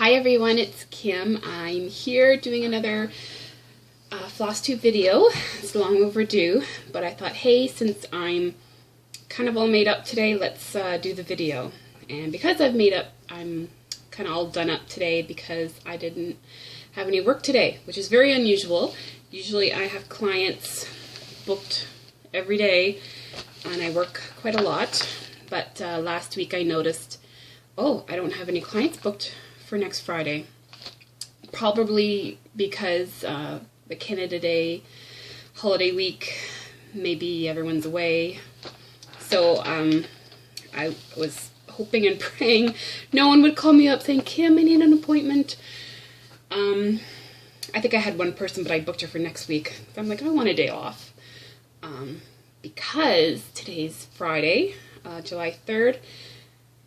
Hi everyone, it's Kim. I'm here doing another floss tube video. It's long overdue, but I thought, hey, since I'm kind of all made up today, let's do the video. And because I've made up, I'm kind of all done up today because I didn't have any work today, which is very unusual. Usually I have clients booked every day and I work quite a lot, but last week I noticed, oh, I don't have any clients booked for next Friday. Probably because the Canada Day holiday week, maybe everyone's away. So I was hoping and praying no one would call me up saying, Kim, I need an appointment. I think I had one person, but I booked her for next week. So I'm like, I want a day off. Because today's Friday, July 3rd,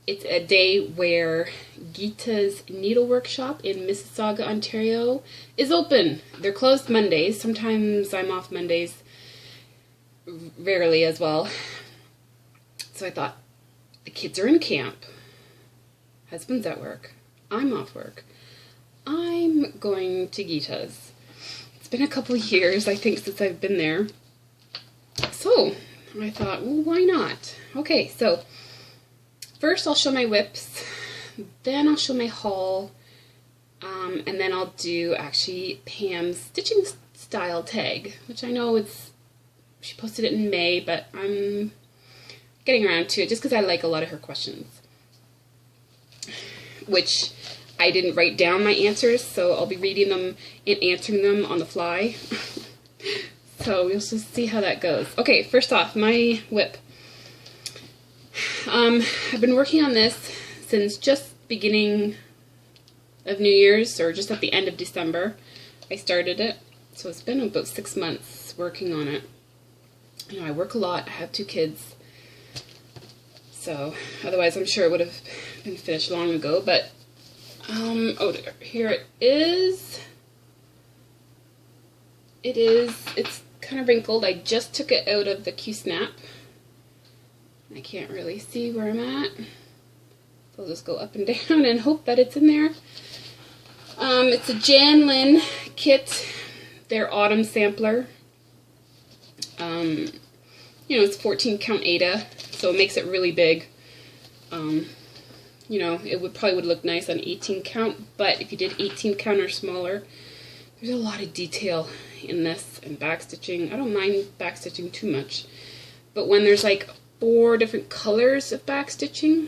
it's a day where Gita's needlework shop in Mississauga, Ontario is open. They're closed Mondays. Sometimes I'm off Mondays, rarely as well. So I thought, the kids are in camp, husband's at work, I'm off work. I'm going to Gita's. It's been a couple years, I think, since I've been there. So I thought, well, why not? Okay, so first I'll show my WIPS, then I'll show my haul, and then I'll do actually Pam's stitching style tag, which I know she posted it in May, but I'm getting around to it just because I like a lot of her questions, which I didn't write down my answers, so I'll be reading them and answering them on the fly. So we'll just see how that goes. Okay, first off, my WIP. I've been working on this since just beginning of New Year's, or just at the end of December. I started it, so it's been about 6 months working on it. You know, I work a lot, I have 2 kids, so otherwise I'm sure it would have been finished long ago, but oh, here it is. It's kind of wrinkled. I just took it out of the Q-snap. I can't really see where I'm at. So I'll just go up and down and hope that it's in there. It's a Jan Lynn kit, their autumn sampler. You know, it's 14 count Ada, so it makes it really big. You know, it probably would look nice on 18 count, but if you did 18 count or smaller, there's a lot of detail in this and backstitching. I don't mind backstitching too much, but when there's like 4 different colors of backstitching,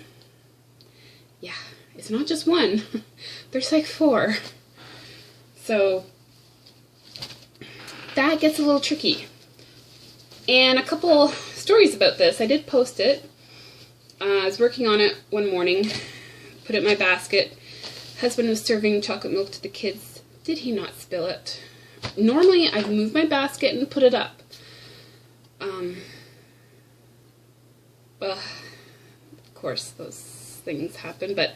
yeah, it's not just one. There's like 4. So that gets a little tricky. And a couple stories about this. I did post it. I was working on it one morning, put it in my basket. Husband was serving chocolate milk to the kids. Did he not spill it? Normally I'd move my basket and put it up. Well, of course those things happen, but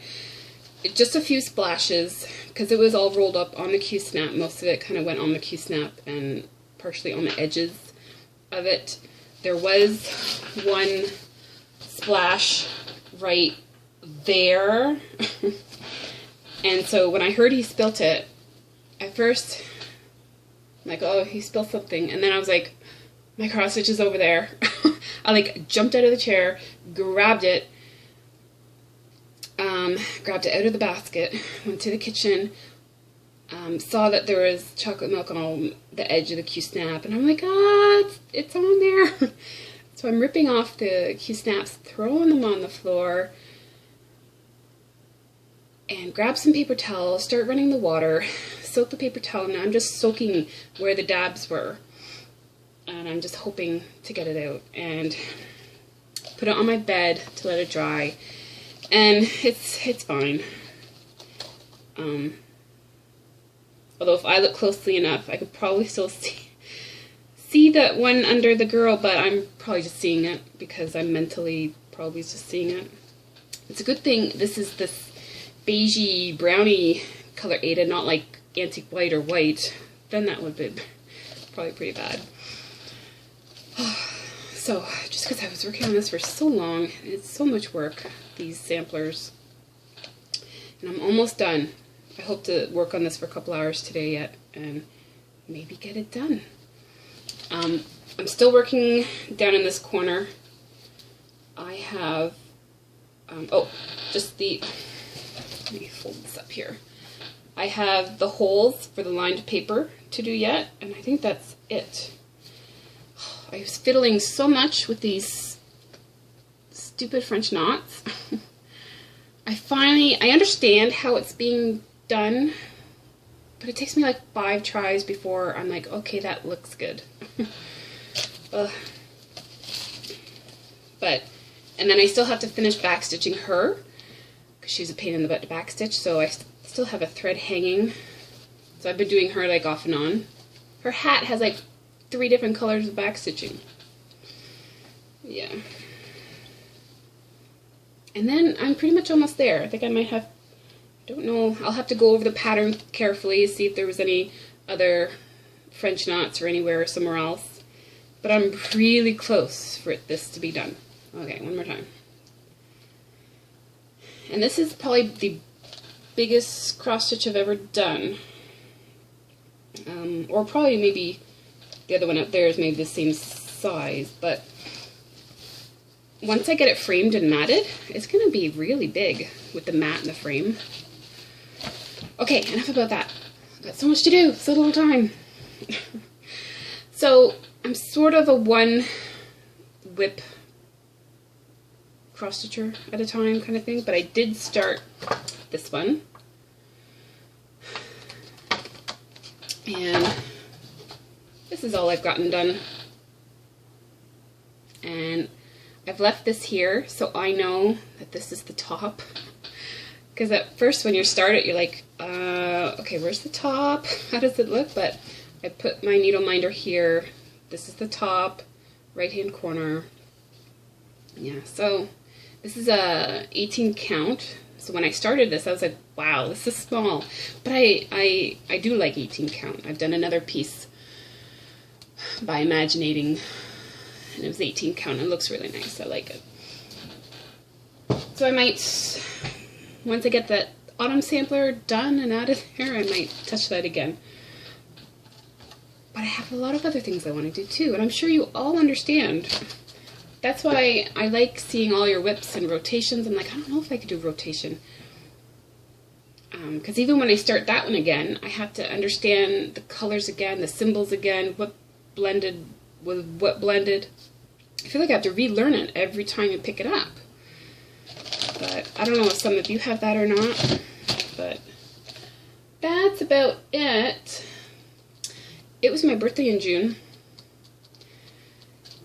just a few splashes, because it was all rolled up on the Q-snap. Most of it kind of went on the Q-snap and partially on the edges of it. There was one splash right there. And so when I heard he spilt it, at first I'm like, oh, he spilled something, and then I was like, my cross stitch is over there. I like jumped out of the chair, grabbed it out of the basket, went to the kitchen, saw that there was chocolate milk on the edge of the Q-snap, and I'm like, it's on there. So I'm ripping off the Q-snaps, throwing them on the floor, and grab some paper towel, start running the water, soak the paper towel, and I'm just soaking where the dabs were. And I'm just hoping to get it out, and put it on my bed to let it dry, and it's fine. Although if I look closely enough, I could probably still see that one under the girl, but I'm probably just seeing it because I'm mentally probably just seeing it. It's a good thing this is this beigey brownie color Ada, not like antique white or white. Then that would be probably pretty bad. So, just because I was working on this for so long, it's so much work, these samplers, and I'm almost done. I hope to work on this for a couple hours today yet and maybe get it done. I'm still working down in this corner. I have, let me fold this up here. I have the holes for the lined paper to do yet, and I think that's it. I was fiddling so much with these stupid French knots. I understand how it's being done, but it takes me like 5 tries before I'm like, okay, that looks good. And then I still have to finish backstitching her, because she's a pain in the butt to backstitch, so I still have a thread hanging. So I've been doing her like off and on. Her hat has like 3 different colors of backstitching. Yeah. And then I'm pretty much almost there. I think I might have, I don't know, I'll have to go over the pattern carefully, see if there was any other French knots or anywhere or somewhere else. But I'm really close for this to be done. Okay, one more time. And this is probably the biggest cross stitch I've ever done. Or probably maybe the other one up there is maybe the same size, but once I get it framed and matted, it's going to be really big with the mat and the frame. Okay, enough about that. I've got so much to do, so little time. So I'm sort of a one whip cross stitcher at a time kind of thing, but I did start this one. And this is all I've gotten done. And I've left this here so I know that this is the top. Because at first when you start it, you're like, okay, where's the top? How does it look? But I put my needle minder here. This is the top, right-hand corner. Yeah, so this is a 18 count. So when I started this, I was like, wow, this is small. But I do like 18 count. I've done another piece by imaginating, and it was 18 count. It looks really nice. I like it. So I might, once I get that autumn sampler done and out of there, I might touch that again. But I have a lot of other things I want to do too, and I'm sure you all understand. That's why I like seeing all your whips and rotations. I'm like, I don't know if I could do rotation. Because even when I start that one again, I have to understand the colors again, the symbols again, what blended with what blended. I feel like I have to relearn it every time you pick it up. But I don't know if some of you have that or not. But that's about it. It was my birthday in June.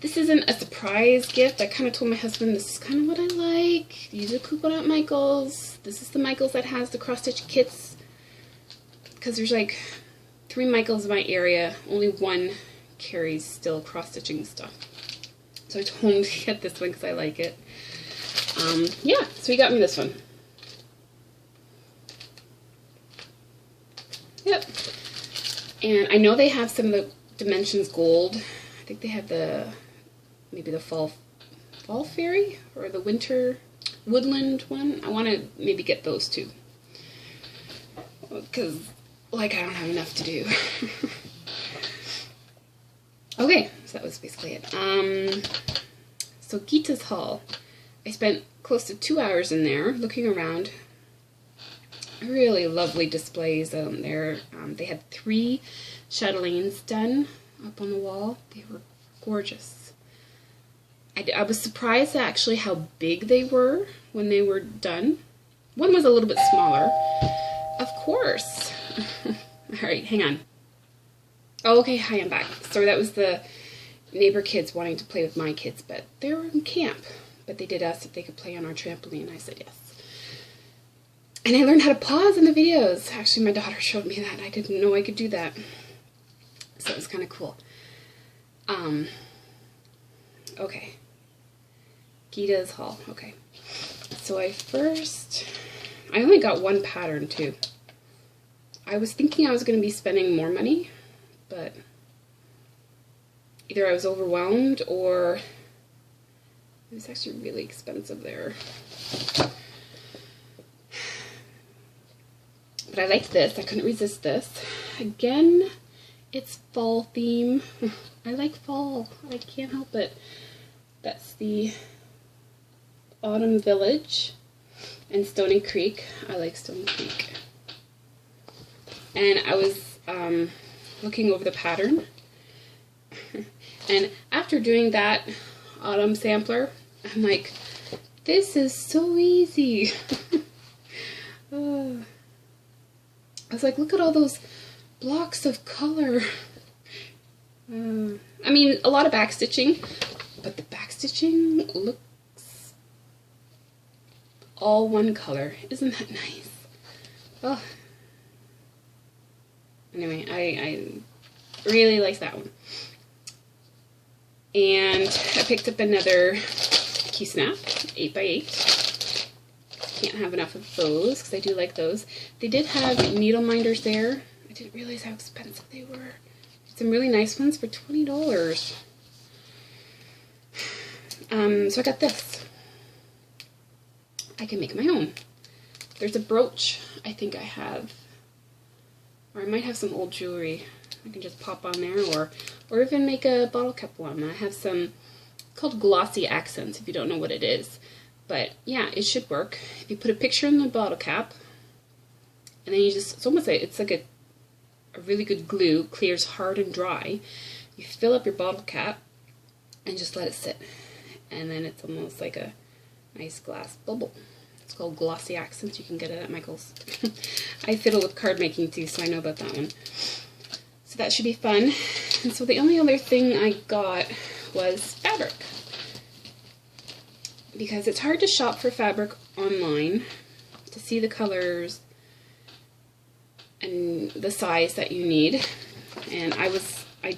This isn't a surprise gift. I kind of told my husband this is kind of what I like. Use a coupon at Michael's. This is the Michael's that has the cross-stitch kits. Because there's like 3 Michael's in my area. Only one carries still cross-stitching stuff. So I told him to get this one because I like it. Yeah, so he got me this one. Yep. And I know they have some of the Dimensions Gold. I think they have the, maybe the Fall Fairy or the Winter Woodland one. I want to maybe get those two. Because, like, I don't have enough to do. Okay, so that was basically it. So Gita's haul. I spent close to 2 hours in there looking around. Really lovely displays there. They had 3 chatelaines done up on the wall. They were gorgeous. I was surprised at actually how big they were when they were done. One was a little bit smaller. Of course. Alright, hang on. Oh, okay, hi, I'm back. Sorry, that was the neighbor kids wanting to play with my kids, but they were in camp. But they did ask if they could play on our trampoline. I said yes. And I learned how to pause in the videos. Actually, my daughter showed me that. I didn't know I could do that. So it was kind of cool. Okay. Gita's haul. Okay. So I only got 1 pattern too. I was thinking I was going to be spending more money, but either I was overwhelmed or it was actually really expensive there. But I like this. I couldn't resist this. Again, it's fall theme. I like fall. I can't help it. That's the Autumn Village and Stony Creek. I like Stony Creek. And I was looking over the pattern. And after doing that autumn sampler, I'm like, this is so easy. I was like, look at all those blocks of color. I mean, a lot of backstitching, but the backstitching looks all one color. Isn't that nice? Oh. Anyway, I really like that one. And I picked up another key snap, 8x8. Can't have enough of those because I do like those. They did have needle minders there. I didn't realize how expensive they were. Some really nice ones for $20. So I got this. I can make my own. There's a brooch I think I have. Or I might have some old jewelry I can just pop on there, or even make a bottle cap one. I have some called glossy accents, if you don't know what it is. But yeah, it should work. If you put a picture in the bottle cap, and then you just, it's almost like, it's like a really good glue, clears hard and dry. You fill up your bottle cap and just let it sit. And then it's almost like a nice glass bubble. It's called glossy accents. You can get it at Michael's. I fiddle with card making too, so I know about that one. So that should be fun. And so the only other thing I got was fabric. Because it's hard to shop for fabric online to see the colors and the size that you need. And I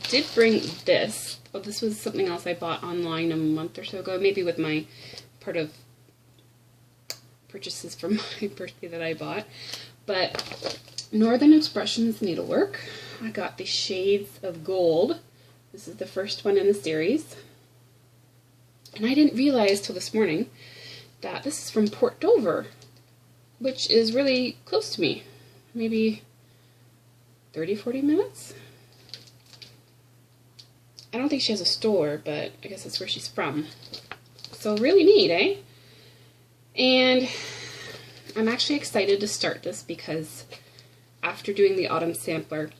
did bring this. Oh, this was something else I bought online a month or so ago, maybe with my part of purchases from my birthday that I bought. But Northern Expressions needlework. I got the Shades of Gold. This is the first one in the series. And I didn't realize till this morning that this is from Port Dover, which is really close to me. Maybe 30-40 minutes? I don't think she has a store, but I guess that's where she's from. So really neat, eh? And I'm actually excited to start this because after doing the autumn sampler,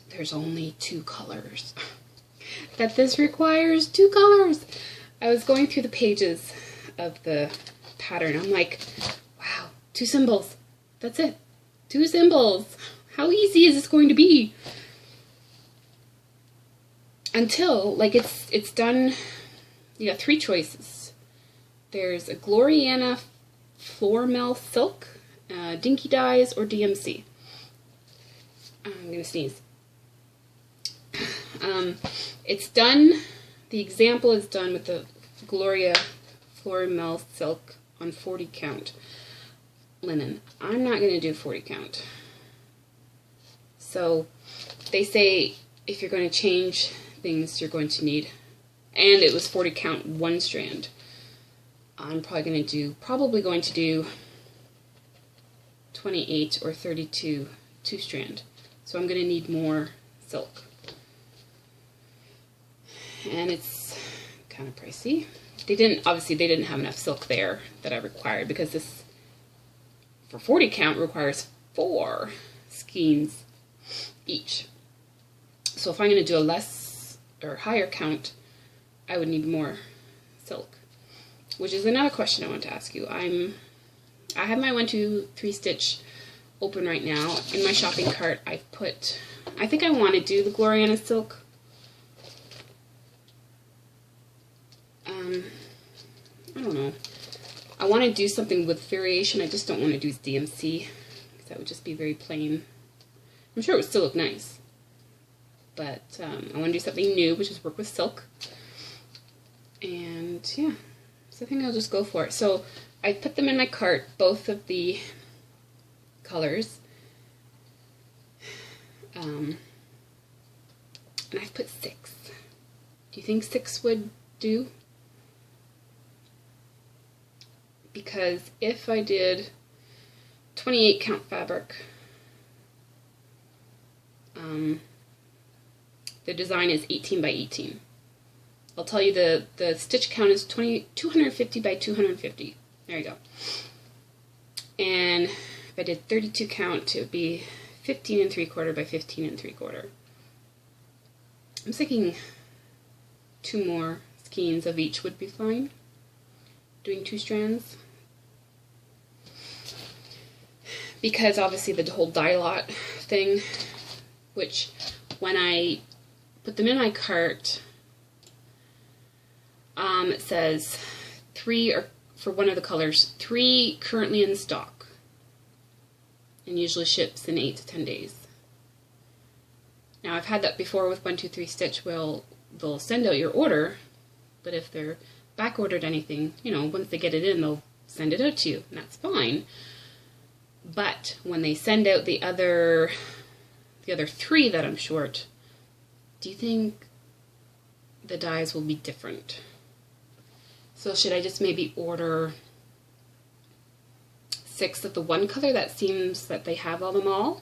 there's only 2 colors. That this requires 2 colors. I was going through the pages of the pattern. I'm like, wow, 2 symbols. That's it. 2 symbols. How easy is this going to be? Until, like, it's done, you got 3 choices. There's a Gloriana Floral Silk, Dinky Dyes, or DMC. I'm gonna sneeze. It's done, the example is done with the Gloria Floral Silk on 40 count linen. I'm not going to do 40 count. So they say if you're going to change things you're going to need, and it was 40 count 1 strand. I'm probably going to do 28 or 32 2 strand. So I'm going to need more silk. And it's kind of pricey. Obviously they didn't have enough silk there that I required, because this for 40 count requires 4 skeins each. So if I'm going to do a less or higher count, I would need more silk. Which is another question I want to ask you. I have my 1, 2, 3 stitch open right now. In my shopping cart I think I want to do the Gloriana silk. I don't know. I want to do something with variation. I just don't want to do DMC, because that would just be very plain. I'm sure it would still look nice. But I want to do something new, which is work with silk. And yeah, so I think I'll just go for it. So I put them in my cart, both of the colors. And I've put 6. Do you think 6 would do? Because if I did 28 count fabric. The design is 18 by 18. I'll tell you the stitch count is 250 by 250. There you go. And if I did 32 count, it would be 15 3/4 by 15 3/4. I'm thinking 2 more skeins of each would be fine. Doing 2 strands. Because obviously the whole dye lot thing, which when I put them in my cart, it says 3, or for one of the colors, 3 currently in stock, and usually ships in 8 to 10 days. Now I've had that before with 1 2 3 Stitch. Well, they'll send out your order, but if they're back ordered anything, you know, once they get it in, they'll send it out to you, and that's fine. But when they send out the other 3 that I'm short, do you think the dyes will be different? So should I just maybe order 6 of the one color that seems that they have them all?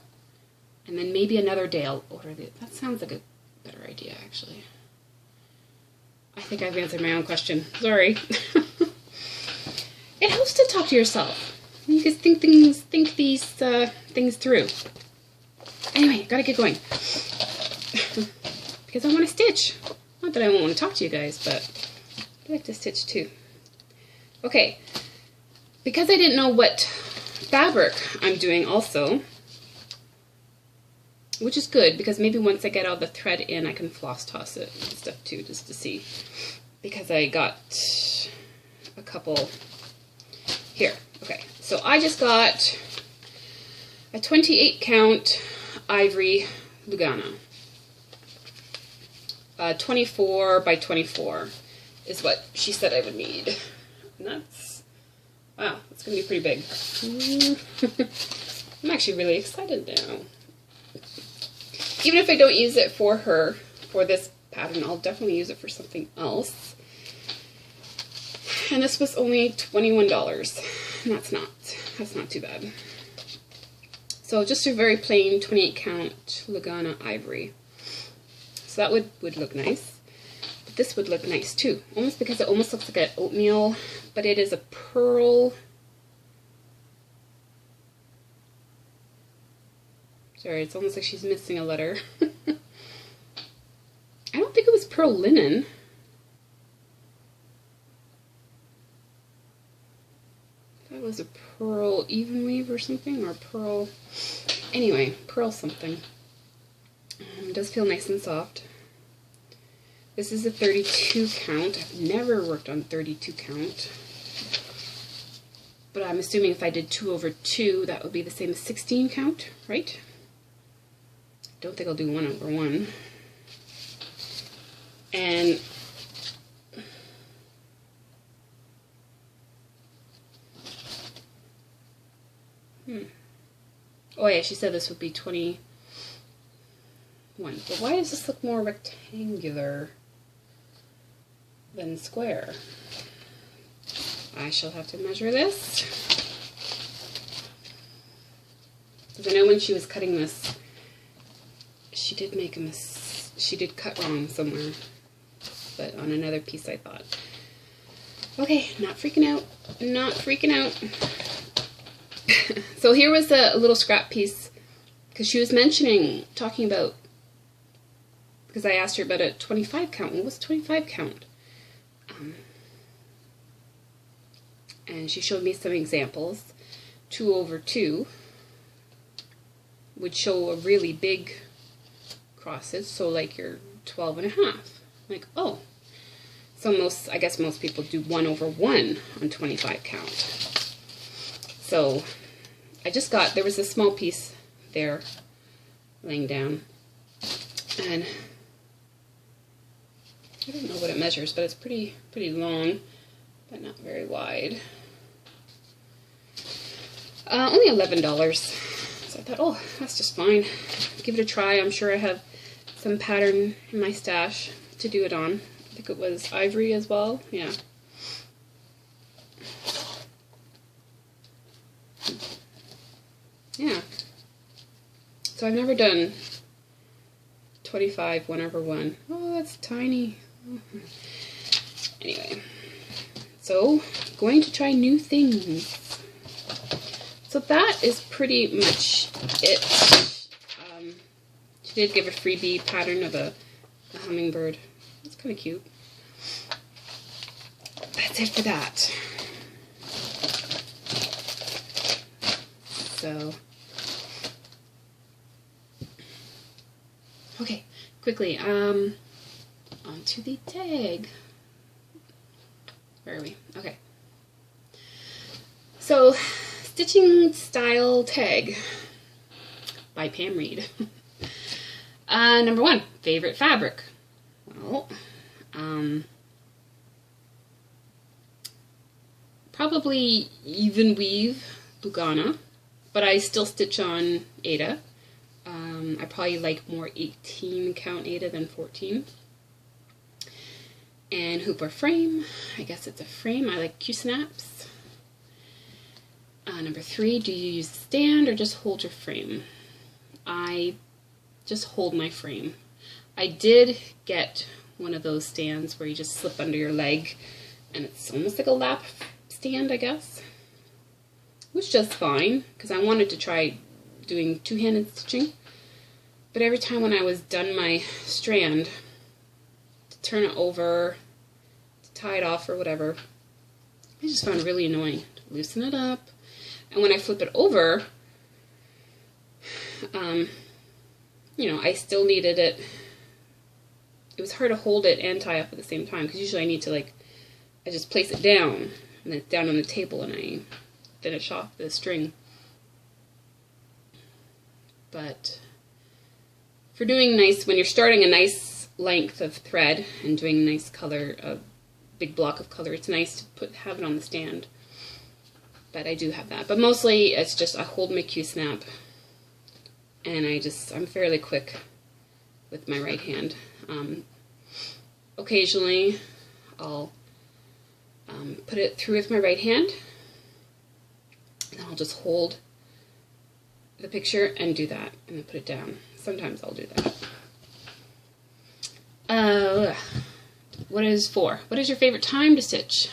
And then maybe another day I'll order that sounds like a better idea, actually. I think I've answered my own question. Sorry. It helps to talk to yourself. You can think these things through. Anyway, gotta get going. Because I want to stitch. Not that I won't want to talk to you guys, but I like to stitch too. Okay, because I didn't know what fabric I'm doing also, which is good, because maybe once I get all the thread in, I can floss toss it and stuff too, just to see. Because I got a couple here. Okay, so I just got a 28 count ivory Lugana. 24 by 24 is what she said I would need. And that's, wow, that's going to be pretty big. I'm actually really excited now. Even if I don't use it for her, for this pattern, I'll definitely use it for something else. And this was only $21. And that's not too bad. So just a very plain 28 count Lugana ivory. So that would look nice. But this would look nice too. Almost because it almost looks like an oatmeal, but it is a pearl. Sorry, it's almost like she's missing a letter. I don't think it was pearl linen. That was a pearl even weave or something, or pearl, anyway, pearl something. It does feel nice and soft. This is a 32 count. I've never worked on 32 count. But I'm assuming if I did 2 over 2, that would be the same as 16 count, right? Don't think I'll do 1 over 1. And oh yeah, she said this would be 21. But why does this look more rectangular than square? I shall have to measure this. Because I know when she was cutting this, she did make a she did cut wrong somewhere. But on another piece, I thought. Okay, not freaking out. Not freaking out. So here was a little scrap piece, because she was talking about, because I asked her about a 25 count. What was 25 count? And she showed me some examples. 2 over 2 would show a really big crosses, so like your 12 and a half. Like, oh. So I guess most people do 1 over 1 on 25 count. So I just got, there was a small piece there laying down, and I don't know what it measures, but it's pretty long, but not very wide. Only $11. So I thought, oh, that's just fine. Give it a try. I'm sure I have some pattern in my stash to do it on. I think it was ivory as well. Yeah. Yeah. So I've never done 25 1/1. Oh, that's tiny. Anyway, so going to try new things. So that is pretty much it. She did give a freebie pattern of a hummingbird. It's kind of cute. That's it for that. So, okay, quickly, onto the tag. Where are we? Okay. So, stitching style tag by Pam Reed. Number 1, favorite fabric. Well, probably even weave Lugana, but I still stitch on Aida. I probably like more 18 count Aida than 14. And hoop or frame. I guess it's a frame. I like Q-snaps. Number 3, do you use a stand or just hold your frame? I just hold my frame. I did get one of those stands where you just slip under your leg, and it's almost like a lap stand, I guess. Which does fine, because I wanted to try doing two-handed stitching. But every time when I was done my strand, to turn it over, to tie it off or whatever, I just found it really annoying to loosen it up. And when I flip it over, you know, I still needed it. It was hard to hold it and tie up at the same time, because usually I need to, like, I just place it down, and it's down on the table, and I finish off the string. But for doing nice, when you're starting a nice length of thread and doing a nice color, a big block of color, it's nice to have it on the stand. But I do have that. But mostly it's just I hold my Q-snap, and I'm fairly quick with my right hand. Occasionally I'll put it through with my right hand, and I'll just hold the picture and do that, and then put it down. Sometimes I'll do that. What is 4? What is your favorite time to stitch?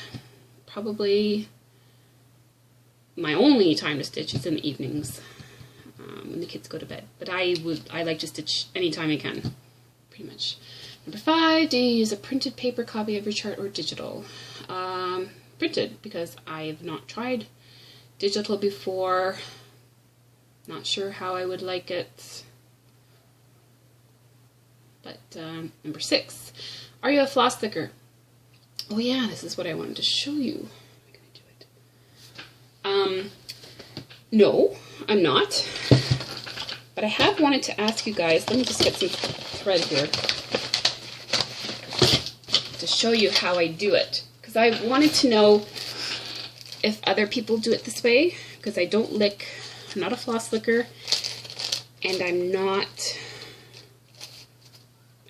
Probably my only time to stitch is in the evenings, when the kids go to bed. But I like to stitch anytime I can, pretty much. Number 5, do you use a printed paper copy of your chart or digital? Printed, because I have not tried digital before. Not sure how I would like it. But number 6, are you a floss sticker? Oh yeah, this is what I wanted to show you. No, I'm not. But I have wanted to ask you guys, let me just get some thread here to show you how I do it. Because I wanted to know if other people do it this way, because I don't lick, I'm not a floss licker, and I'm not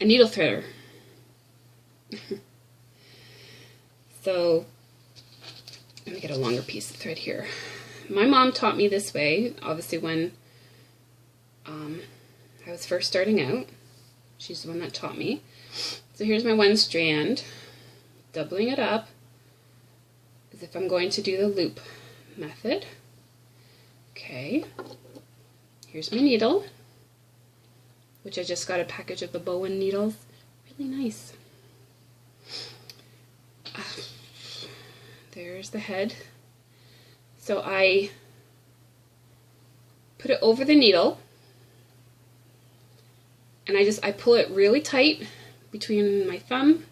a needle threader. So, let me get a longer piece of thread here. My mom taught me this way, obviously when I was first starting out. She's the one that taught me. So here's my one strand, doubling it up as if I'm going to do the loop method. Okay, here's my needle, which I just got a package of the Bowen needles. Really nice. There's the head. So I put it over the needle, and I pull it really tight between my thumb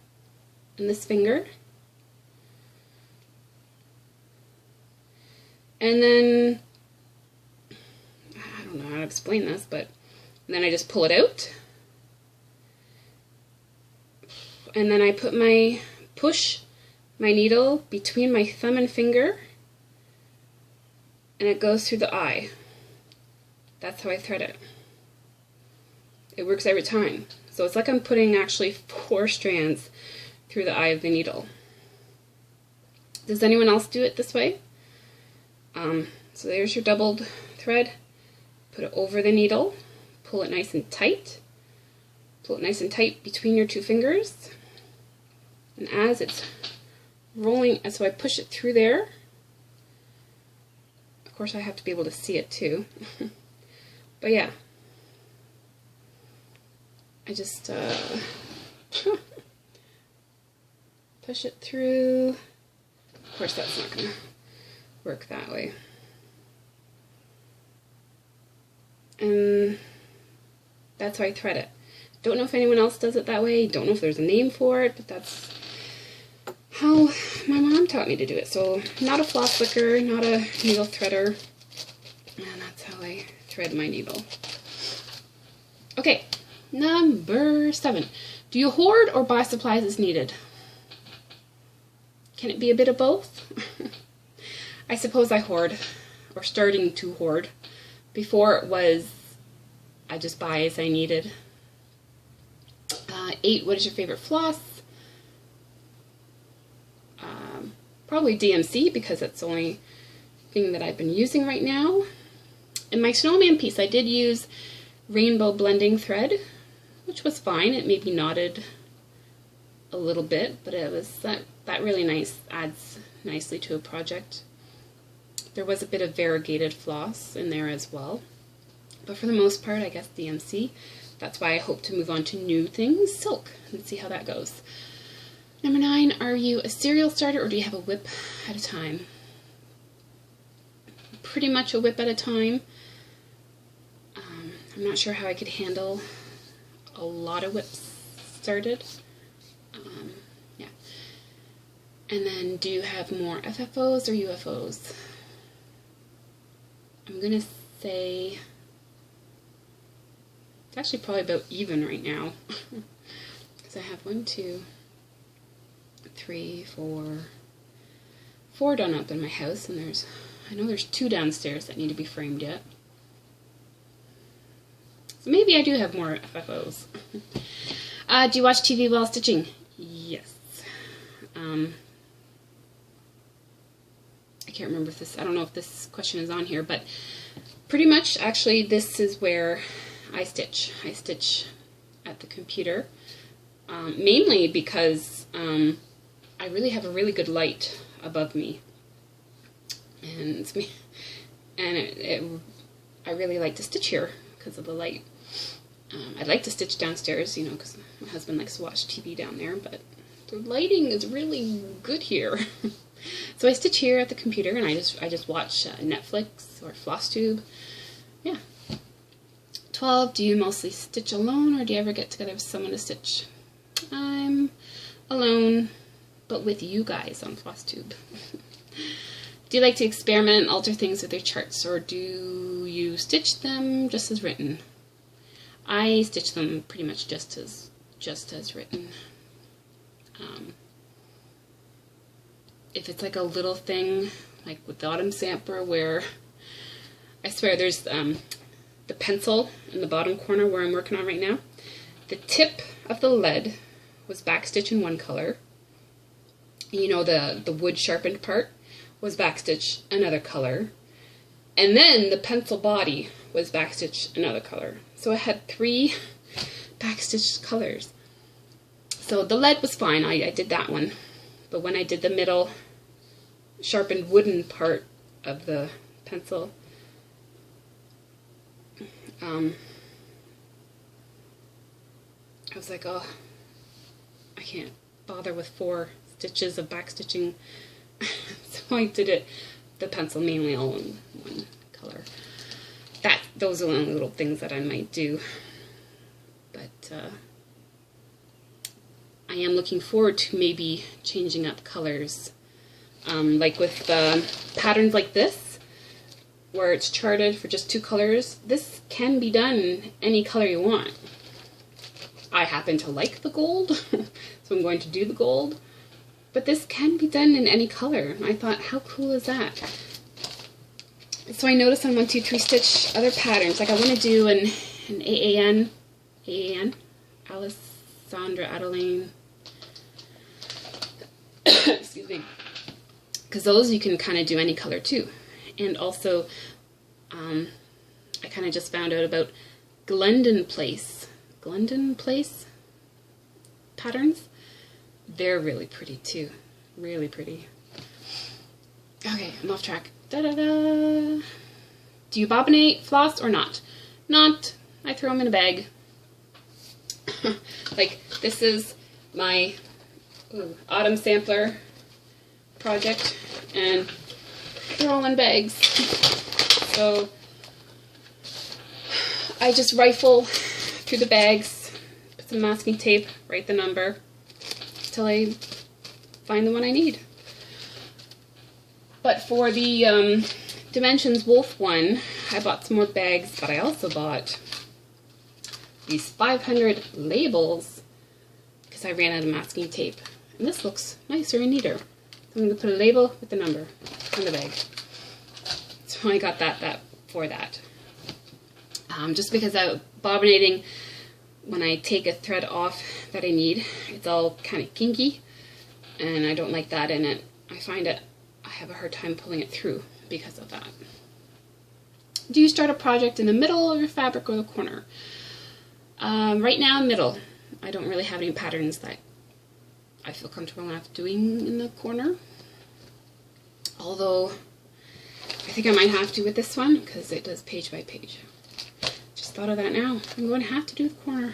and this finger. And then, I don't know how to explain this, but then I just pull it out. And then I push my needle between my thumb and finger, and it goes through the eye. That's how I thread it. It works every time. So it's like I'm putting actually 4 strands through the eye of the needle. Does anyone else do it this way? So there's your doubled thread. Put it over the needle, pull it nice and tight. Pull it nice and tight between your 2 fingers. And as it's rolling, so I push it through there. Of course I have to be able to see it too. But yeah. I just push it through. Of course that's not going to work that way. And that's how I thread it. Don't know if anyone else does it that way. Don't know if there's a name for it, but that's how my mom taught me to do it. So not a floss licker, not a needle threader, and that's how I thread my needle. Okay, number 7. Do you hoard or buy supplies as needed? Can it be a bit of both? I suppose I hoard, or starting to hoard. Before it was, I just buy as I needed. 8, what is your favorite floss? Probably DMC, because that's the only thing that I've been using right now. In my snowman piece, I did use rainbow blending thread, which was fine. It maybe knotted a little bit, but it was that really nice, adds nicely to a project. There was a bit of variegated floss in there as well, but for the most part, I guess DMC. That's why I hope to move on to new things, silk, and see how that goes. Number 9, are you a serial starter or do you have a whip at a time? Pretty much a whip at a time. I'm not sure how I could handle a lot of whips started. Yeah. And then, do you have more FFOs or UFOs? I'm going to say it's actually probably about even right now. Because I have 1, 2, 3, 4 done up in my house, and I know there's 2 downstairs that need to be framed yet. So maybe I do have more FFOs. Do you watch TV while stitching? Yes. I can't remember if this, I don't know if this question is on here, but pretty much actually this is where I stitch. I stitch at the computer, mainly because I really have a really good light above me, and it's me, and I really like to stitch here because of the light. I'd like to stitch downstairs, you know, because my husband likes to watch TV down there, but the lighting is really good here. So I stitch here at the computer, and I just watch Netflix or FlossTube. Yeah. 12, do you mostly stitch alone, or do you ever get together with someone to stitch? I'm alone, but with you guys on FlossTube. Do you like to experiment and alter things with your charts, or do you stitch them just as written? I stitch them pretty much just as written. If it's like a little thing, like with the Autumn Samper, where I swear there's the pencil in the bottom corner where I'm working on right now. The tip of the lead was backstitch in one color. You know, the wood sharpened part was backstitch another color. And then the pencil body was backstitch another color. So I had 3 backstitched colors. So the lead was fine, I did that one. But when I did the middle sharpened wooden part of the pencil, I was like, oh, I can't bother with 4 stitches of backstitching. So I did it, the pencil mainly all in one color. Those are the only little things that I might do. But I am looking forward to maybe changing up colors. Like with patterns like this, where it's charted for just 2 colors, this can be done any color you want. I happen to like the gold, so I'm going to do the gold. But this can be done in any color. I thought, how cool is that? So I noticed on 1, 2, 3 stitch other patterns. Like I want to do an AAN, Alessandra Adeline. Excuse me. Because those you can kind of do any color too. And also, I kind of just found out about Glendon Place patterns. They're really pretty too. Really pretty. Okay, I'm off track. Da-da-da. Do you bobbinate, floss, or not? Not. I throw them in a bag. Like, this is my autumn sampler project, and they're all in bags. So I just rifle through the bags, put some masking tape, write the number, till I find the one I need. But for the Dimensions Wolf one, I bought some more bags, but I also bought these 500 labels because I ran out of masking tape. And this looks nicer and neater. So I'm going to put a label with the number on the bag. So I got that for that. Just because bobbinating, when I take a thread off that I need, it's all kind of kinky, and I don't like that in it. I find it, I have a hard time pulling it through because of that. Do you start a project in the middle of your fabric or the corner? Right now, middle. I don't really have any patterns that I feel comfortable enough doing in the corner. Although, I think I might have to with this one, because it does page by page. Just thought of that now. I'm going to have to do the corner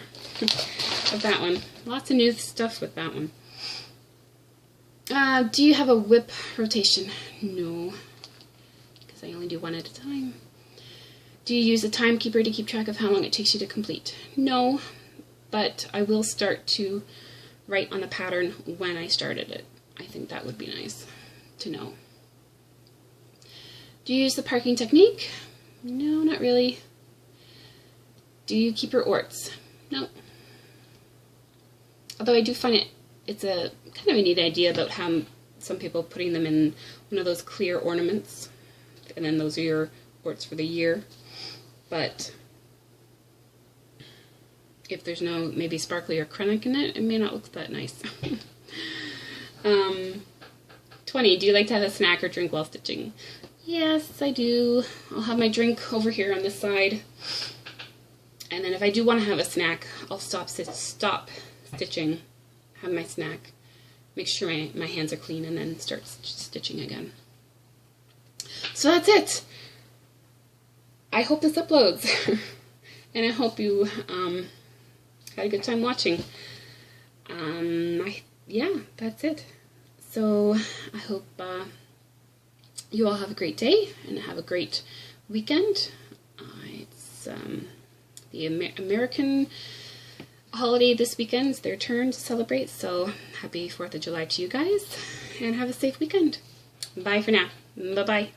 of that one. Lots of new stuff with that one. Do you have a WIP rotation? No, because I only do one at a time. Do you use a timekeeper to keep track of how long it takes you to complete? No, but I will start to write on the pattern when I started it. I think that would be nice to know. Do you use the parking technique? No, not really. Do you keep your orts? No. Although I do find it's a kind of a neat idea about how some people putting them in one of those clear ornaments, and then those are your orts for the year. But if there's no maybe sparkly or acrylic in it, it may not look that nice. 20. Do you like to have a snack or drink while stitching? Yes, I do. I'll have my drink over here on this side. And then if I do want to have a snack, I'll stop stitching, have my snack, make sure my hands are clean, and then start stitching again. So that's it. I hope this uploads. And I hope you had a good time watching. Yeah, that's it. So I hope you all have a great day and have a great weekend. It's the American holiday this weekend. It's their turn to celebrate, so happy 4th of July to you guys, and have a safe weekend. Bye for now. Bye-bye.